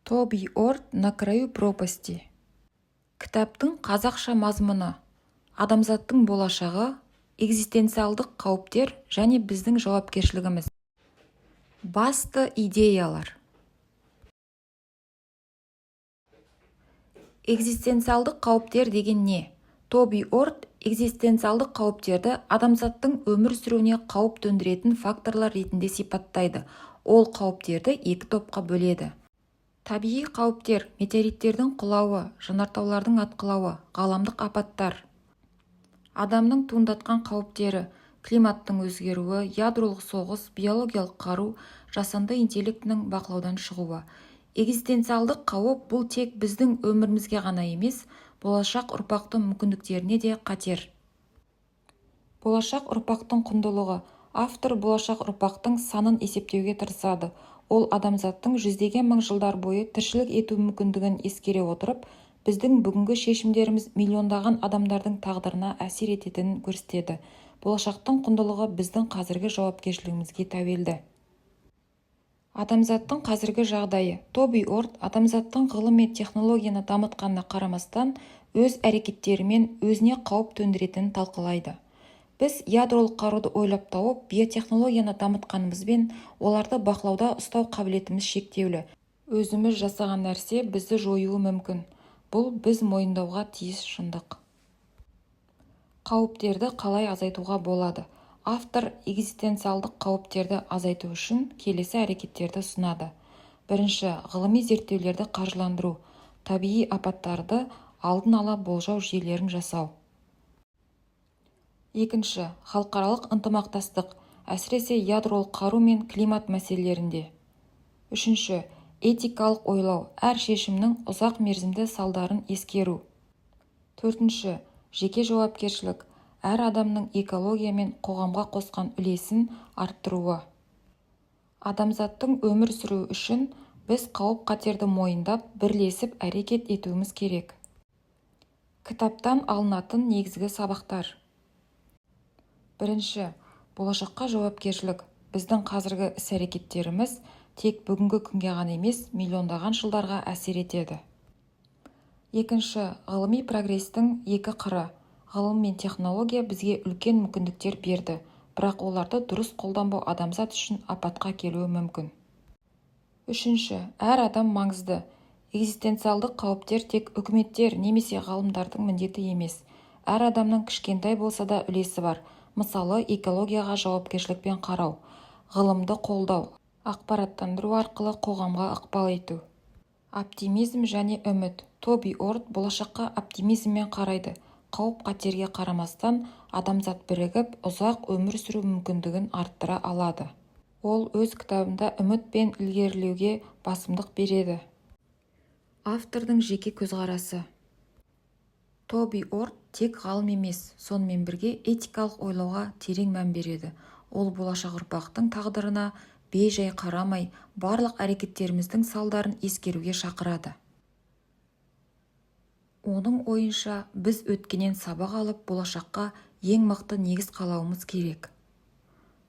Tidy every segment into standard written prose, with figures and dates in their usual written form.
Тоби Орт «На краю пропасти». Кітаптың қазақша мазмұны: адамзаттың болашағы, экзистенциалдық қауіптер және біздің жауапкершілігіміз. Басты идеялар. Экзистенциалдық қауіптер деген не? Тоби Орт экзистенциалдық қауіптерді адамзаттың өмір сүруіне қауіп төндіретін факторлар ретінде сипаттайды. Ол қауіптерді екі топқа бөледі. Табиғи қауіптер: метеориттердің құлауы, жанартаулардың атқылауы, ғаламдық апаттар. Адамның туындатқан қауіптері: климаттың өзгеруі, ядролық соғыс, биологиялық қару, жасанды интеллектінің бақылаудан шығуы. Экзистенциалдық қауіп бұл тек біздің өмірімізге ғана емес, болашақ ұрпақтың мүмкіндіктеріне де қатер. Болашақ ұрпақтың құндылығы. Автор болашақ ұрпақтың санын есептеуге тырысады. Ол адамзаттың жүздеген мың жылдар бойы тіршілік ету мүмкіндігін ескере отырып, біздің бүгінгі шешімдеріміз миллиондаған адамдардың тағдырына әсер ететінін көрсетеді. Болашақтың құндылығы біздің қазіргі жауапкершілігімізге тәуелді. Адамзаттың қазіргі жағдайы. Тоби Орт адамзаттың ғылым мен технологияны дамытқанына қарамастан өз әрекеттерімен өзіне қауіп төндіретінін талқылайды. Біз ядролық қаруды ойлап тауып, биотехнологияны дамытқанымызбен оларды бақылауда ұстау қабілетіміз шектеулі. Өзіміз жасаған нәрсе бізді жоюы мүмкін. Бұл біз мойындауға тиіс шындық. Қауіптерді қалай азайтуға болады? Автор экзистенциалдық қауіптерді азайту үшін келесі әрекеттерді ұсынады. Бірінші, ғылыми зерттеулерді қаржыландыру, табиғи апаттарды алдын ала болжау жүйелерін жасау. Екінші, халықаралық ынтымақтастық, әсіресе ядролық қару мен климат мәселелерінде. Үшінші, этикалық ойлау, әр шешімнің ұзақ мерзімді салдарын ескеру. Төртінші, жеке жауапкершілік, әр адамның экология мен қоғамға қосқан үлесін арттыруы. Адамзаттың өмір сүруі үшін біз қауіп-қатерді мойындап, бірлесіп әрекет етуіміз керек. Кітаптан алынатын негізгі сабақтар. Бірінші, болашаққа жауапкершілік. Біздің қазіргі іс-әрекеттеріміз тек бүгінгі күнге ғана емес, миллиондаған жылдарға әсер етеді. Екінші, ғылыми прогрестің екі қыры. Ғылым мен технология бізге үлкен мүмкіндіктер берді, бірақ оларды дұрыс қолданбау адамзат үшін апатқа келуі мүмкін. Үшінші, әр адам маңызды. Экзистенциалдық қауіптер тек үкіметтер немесе ғалымдардың міндеті емес. Әр адамның кішкентай болса да үлесі бар. Мысалы, экологияға жауапкершілікпен қарау, ғылымды қолдау, ақпараттандыру арқылы қоғамға ықпал ету. Оптимизм және үміт. Тоби Орт болашаққа оптимизммен қарайды. Қауіп-қатерге қарамастан адамзат бірігіп, ұзақ өмір сүру мүмкіндігін арттыра алады. Ол өз кітабында үміт пен ілгерілеуге басымдық береді. Автордың жеке көзқарасы. Тоби Орт тек ғалым емес, сонымен бірге этикалық ойлауға терең мән береді. Ол болашақ ұрпақтың тағдырына бей-жай қарамай, барлық әрекеттеріміздің салдарын ескеруге шақырады. Оның ойынша, біз өткеннен сабақ алып, болашаққа ең мықты негіз қалауымыз керек.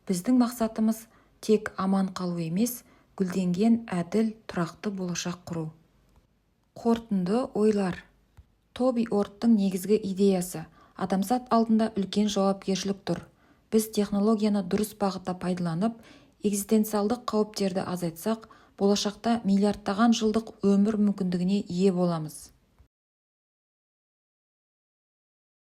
Біздің мақсатымыз тек аман қалу емес, гүлденген, әділ, тұрақты болашақ құру. Қорытынды ойлар. Тоби Орттың негізгі идеясы: адамзат алдында үлкен жауапкершілік тұр. Біз технологияны дұрыс бағытта пайдаланып, экзистенциалдық қауіптерді азайтсақ, болашақта миллиардтаған жылдық өмір мүмкіндігіне ие боламыз.